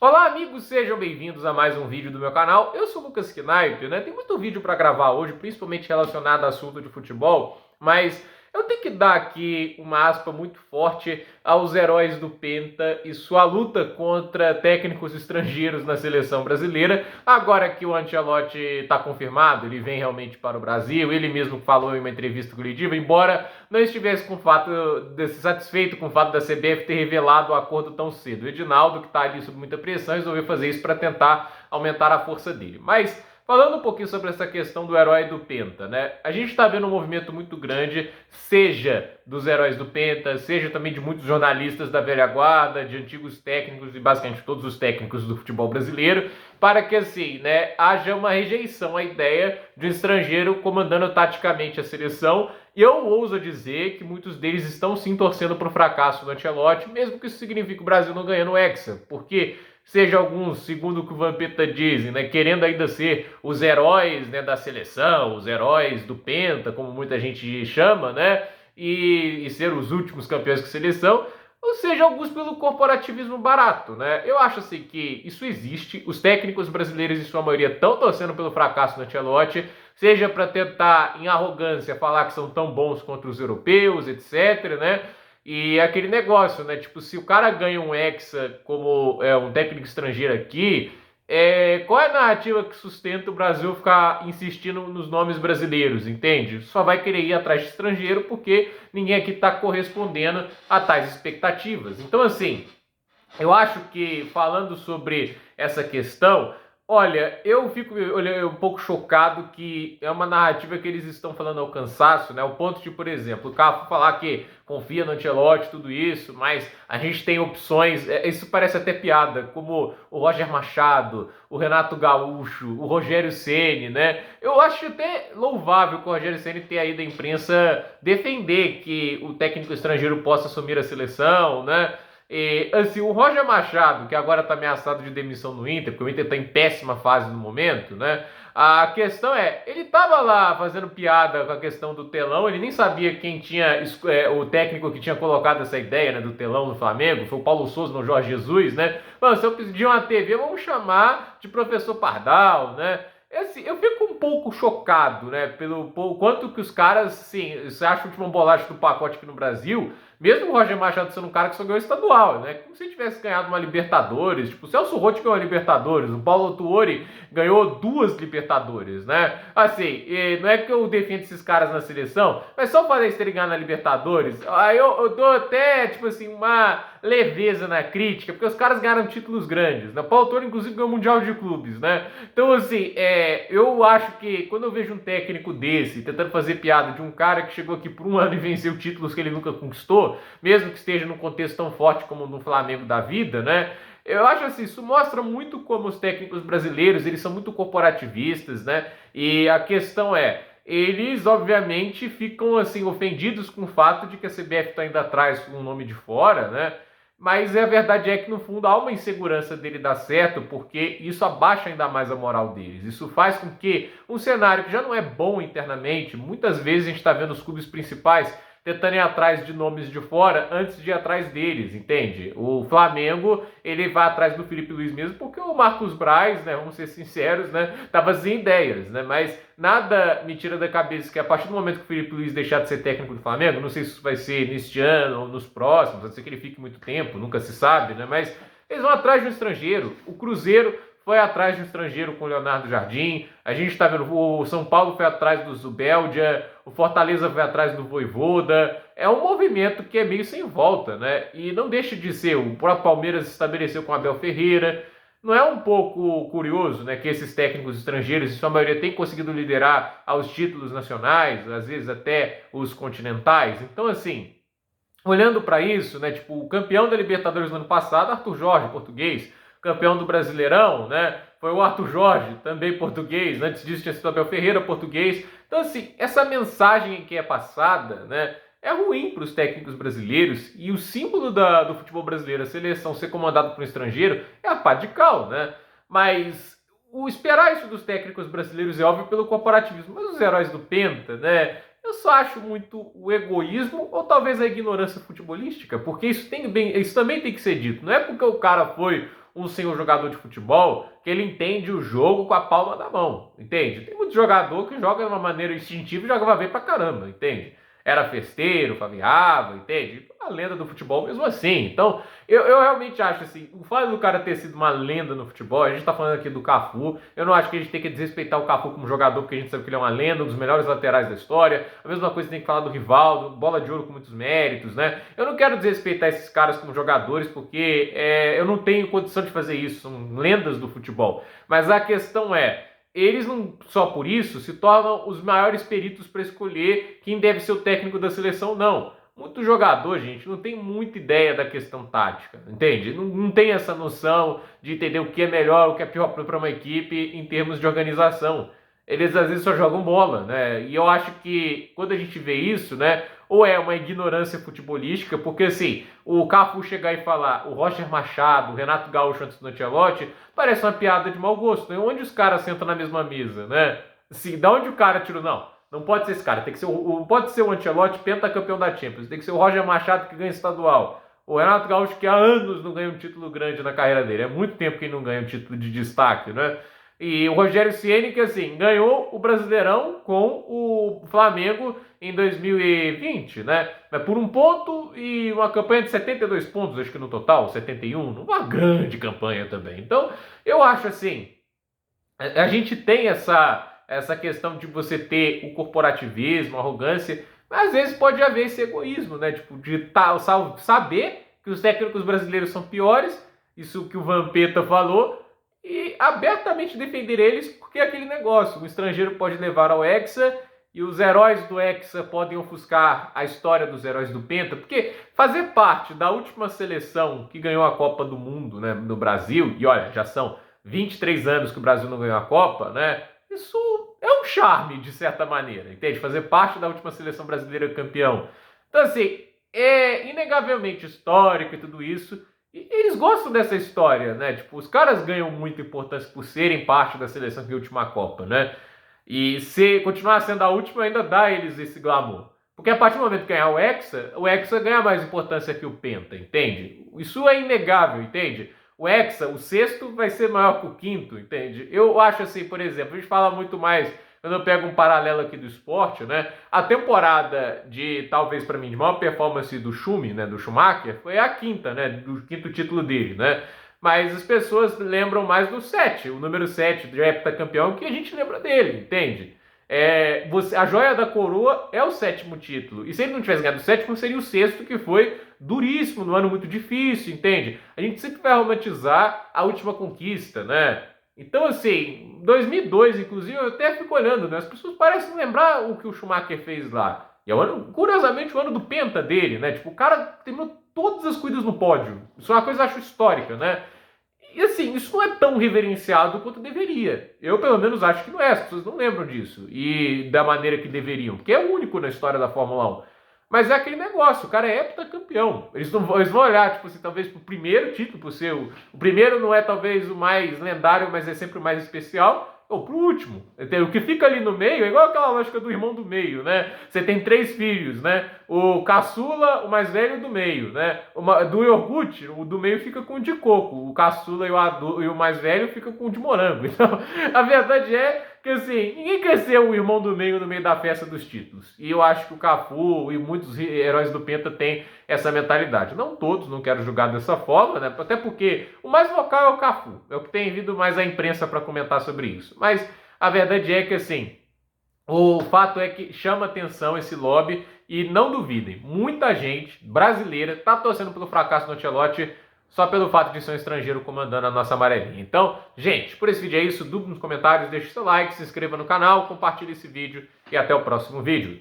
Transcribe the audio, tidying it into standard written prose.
Olá, amigos, sejam bem-vindos a mais um vídeo do meu canal. Eu sou o Lucas Knipe, né? Tem muito vídeo para gravar hoje, principalmente relacionado a assunto de futebol, mas eu tenho que dar aqui uma aspa muito forte aos heróis do Penta e sua luta contra técnicos estrangeiros na seleção brasileira. Agora que o Ancelotti está confirmado, ele vem realmente para o Brasil, ele mesmo falou em uma entrevista coletiva, embora não estivesse satisfeito com o fato da CBF ter revelado o acordo tão cedo. O Edinaldo, que está ali sob muita pressão, resolveu fazer isso para tentar aumentar a força dele. Mas falando um pouquinho sobre essa questão do herói do Penta, né? A gente está vendo um movimento muito grande, seja dos heróis do Penta, seja também de muitos jornalistas da velha guarda, de antigos técnicos e basicamente todos os técnicos do futebol brasileiro, para que assim, né, haja uma rejeição à ideia de um estrangeiro comandando taticamente a seleção. E eu ouso dizer que muitos deles estão sim torcendo para o fracasso do Ancelotti, mesmo que isso signifique o Brasil não ganhando o Hexa, porque seja alguns, segundo o que o Vampeta diz, né, querendo ainda ser os heróis, né, da seleção, os heróis do Penta, como muita gente chama, né, e ser os últimos campeões com seleção, ou seja, alguns pelo corporativismo barato, né? Eu acho assim que isso existe, os técnicos brasileiros em sua maioria estão torcendo pelo fracasso do Ancelotti, seja para tentar, em arrogância, falar que são tão bons contra os europeus, etc, né? E aquele negócio, né? Tipo, se o cara ganha um Hexa como um técnico estrangeiro aqui, qual é a narrativa que sustenta o Brasil ficar insistindo nos nomes brasileiros, entende? Só vai querer ir atrás de estrangeiro porque ninguém aqui está correspondendo a tais expectativas. Então, assim, eu acho que falando sobre essa questão, olha, eu fico um pouco chocado que é uma narrativa que eles estão falando ao cansaço, né? O ponto de, por exemplo, o Cafu falar que confia no Ancelotti, tudo isso, mas a gente tem opções, isso parece até piada, como o Roger Machado, o Renato Gaúcho, o Rogério Ceni, né? Eu acho até louvável que o Rogério Ceni tenha ido à imprensa defender que o técnico estrangeiro possa assumir a seleção, né? E, assim, o Roger Machado, que agora está ameaçado de demissão no Inter, porque o Inter está em péssima fase no momento, né? A questão é, ele estava lá fazendo piada com a questão do telão, ele nem sabia quem tinha, o técnico que tinha colocado essa ideia, né, do telão no Flamengo, foi o Paulo Souza no Jorge Jesus, né? Mano, se eu pedir uma TV, vamos chamar de professor Pardal, né? Assim, eu fico um pouco chocado, né, pelo quanto que os caras, sim, você acha o último bolacha do pacote aqui no Brasil, mesmo o Roger Machado sendo um cara que só ganhou estadual, né, como se ele tivesse ganhado uma Libertadores, tipo, o Celso Roth ganhou uma Libertadores, o Paulo Tuori ganhou 2 Libertadores, né, assim, não é que eu defendo esses caras na seleção, mas só fazer eles terem ganhado na Libertadores, aí eu dou até, tipo assim, uma leveza na crítica, porque os caras ganharam títulos grandes, né, o Paulo Tuori, inclusive, ganhou o Mundial de Clubes, né, então, assim, eu acho que quando eu vejo um técnico desse tentando fazer piada de um cara que chegou aqui por um ano e venceu títulos que ele nunca conquistou, mesmo que esteja num contexto tão forte como no Flamengo da vida, né? Eu acho assim, isso mostra muito como os técnicos brasileiros, eles são muito corporativistas, né? E a questão é, eles obviamente ficam assim ofendidos com o fato de que a CBF está indo atrás com o nome de fora, né? Mas a verdade é que no fundo há uma insegurança dele dar certo, porque isso abaixa ainda mais a moral deles. Isso faz com que um cenário que já não é bom internamente, muitas vezes a gente está vendo os clubes principais tentando ir atrás de nomes de fora antes de ir atrás deles, entende? O Flamengo, ele vai atrás do Felipe Luiz mesmo, porque o Marcos Braz, né, vamos ser sinceros, né, tava sem ideias, né, mas nada me tira da cabeça que a partir do momento que o Felipe Luiz deixar de ser técnico do Flamengo, não sei se isso vai ser neste ano ou nos próximos, pode ser que ele fique muito tempo, nunca se sabe, né, mas eles vão atrás de um estrangeiro. O Cruzeiro foi atrás de um estrangeiro com o Leonardo Jardim, a gente está vendo, o São Paulo foi atrás do Zubeldia, o Fortaleza foi atrás do Vojvoda, é um movimento que é meio sem volta, né? E não deixa de ser, o próprio Palmeiras se estabeleceu com Abel Ferreira, não é um pouco curioso, né, que esses técnicos estrangeiros, em sua maioria, têm conseguido liderar aos títulos nacionais, às vezes até os continentais? Então, assim, olhando para isso, né, tipo, o campeão da Libertadores no ano passado, Arthur Jorge, português, campeão do Brasileirão, né, foi o Arthur Jorge, também português, antes disso tinha sido Abel Ferreira, português. Então, assim, essa mensagem que é passada, né, é ruim para os técnicos brasileiros, e o símbolo do futebol brasileiro, a seleção ser comandada por um estrangeiro, é a pá de cal, né, mas o esperar isso dos técnicos brasileiros é óbvio pelo corporativismo, mas os heróis do Penta, né, eu só acho muito o egoísmo ou talvez a ignorância futebolística, porque isso também tem que ser dito. Não é porque o cara foi um senhor jogador de futebol que ele entende o jogo com a palma da mão, entende? Tem muito jogador que joga de uma maneira instintiva e joga bem pra caramba, entende? Era festeiro, faviava, entende? A lenda do futebol mesmo assim. Então, eu realmente acho assim, o fato do cara ter sido uma lenda no futebol, a gente tá falando aqui do Cafu, eu não acho que a gente tem que desrespeitar o Cafu como jogador, porque a gente sabe que ele é uma lenda, um dos melhores laterais da história. A mesma coisa tem que falar do Rivaldo, bola de ouro com muitos méritos, né? Eu não quero desrespeitar esses caras como jogadores, porque eu não tenho condição de fazer isso, são lendas do futebol. Mas a questão é, eles não só por isso se tornam os maiores peritos para escolher quem deve ser o técnico da seleção, não. Muito jogador, gente, não tem muita ideia da questão tática, entende? Não tem essa noção de entender o que é melhor, o que é pior para uma equipe em termos de organização. Eles às vezes só jogam bola, né? E eu acho que quando a gente vê isso, né? Ou é uma ignorância futebolística, porque assim, o Cafu chegar e falar o Roger Machado, o Renato Gaúcho antes do Ancelotti, parece uma piada de mau gosto. Né? Onde os caras sentam na mesma mesa, né? Assim, da onde o cara tirou? Não pode ser esse cara. Tem que ser pode ser o Ancelotti, pentacampeão da Champions. Tem que ser o Roger Machado que ganha estadual. O Renato Gaúcho que há anos não ganha um título grande na carreira dele. É muito tempo que ele não ganha um título de destaque, né? E o Rogério Ceni, que assim, ganhou o Brasileirão com o Flamengo em 2020, né? Mas por um ponto e uma campanha de 72 pontos, acho que no total, 71, uma grande campanha também. Então, eu acho assim, a gente tem essa questão de você ter o corporativismo, a arrogância, mas às vezes pode haver esse egoísmo, né? Tipo, de saber que os técnicos brasileiros são piores, isso que o Vampeta falou, e abertamente defender eles, porque é aquele negócio, o estrangeiro pode levar ao Hexa e os heróis do Hexa podem ofuscar a história dos heróis do Penta, porque fazer parte da última seleção que ganhou a Copa do Mundo, né, no Brasil, e olha, já são 23 anos que o Brasil não ganhou a Copa, né, isso é um charme, de certa maneira, entende? Fazer parte da última seleção brasileira campeão. Então, assim, é inegavelmente histórico e tudo isso. E eles gostam dessa história, né? Tipo, os caras ganham muita importância por serem parte da seleção que ganhou a última Copa, né? E se continuar sendo a última, ainda dá a eles esse glamour. Porque a partir do momento que ganhar o Hexa ganha mais importância que o Penta, entende? Isso é inegável, entende? O Hexa, o sexto, vai ser maior que o quinto, entende? Eu acho assim, por exemplo, a gente fala muito mais, quando eu pego um paralelo aqui do esporte, né? A temporada de, talvez para mim, de maior performance do Schumi, né? Do Schumacher, foi a quinta, né? Do quinto título dele, né? Mas as pessoas lembram mais do 7, o número 7, de heptacampeão, que a gente lembra dele, entende? A joia da coroa é o 7º título. E se ele não tivesse ganhado o 7º, seria o 6º, que foi duríssimo, num ano muito difícil, entende? A gente sempre vai romantizar a última conquista, né? Então, assim, 2002, inclusive, eu até fico olhando, né? As pessoas parecem lembrar o que o Schumacher fez lá. E é o ano, curiosamente, o ano do Penta dele, né? Tipo, o cara terminou todas as corridas no pódio. Isso é uma coisa que eu acho histórica, né? E assim, isso não é tão reverenciado quanto deveria. Eu, pelo menos, acho que não é. As pessoas não lembram disso. E da maneira que deveriam. Porque é o único na história da Fórmula 1. Mas é aquele negócio, o cara é heptacampeão. Eles vão olhar, tipo assim, talvez pro primeiro título, pro seu. O primeiro não é talvez o mais lendário, mas é sempre o mais especial. Ou pro último. O que fica ali no meio é igual aquela lógica do irmão do meio, né? Você tem 3 filhos, né? O caçula, o mais velho do meio, né? Do iogurte, o do meio fica com o de coco. O caçula e o mais velho fica com o de morango. Então, a verdade é que, assim, ninguém quer ser o irmão do meio no meio da festa dos títulos. E eu acho que o Cafu e muitos heróis do Penta têm essa mentalidade. Não todos, não quero julgar dessa forma, né? Até porque o mais vocal é o Cafu. É o que tem vindo mais a imprensa para comentar sobre isso. Mas a verdade é que, assim, o fato é que chama atenção esse lobby e não duvidem, muita gente brasileira está torcendo pelo fracasso do Ancelotti só pelo fato de ser um estrangeiro comandando a nossa amarelinha. Então, gente, por esse vídeo é isso. Dúvida nos comentários, deixe seu like, se inscreva no canal, compartilhe esse vídeo e até o próximo vídeo.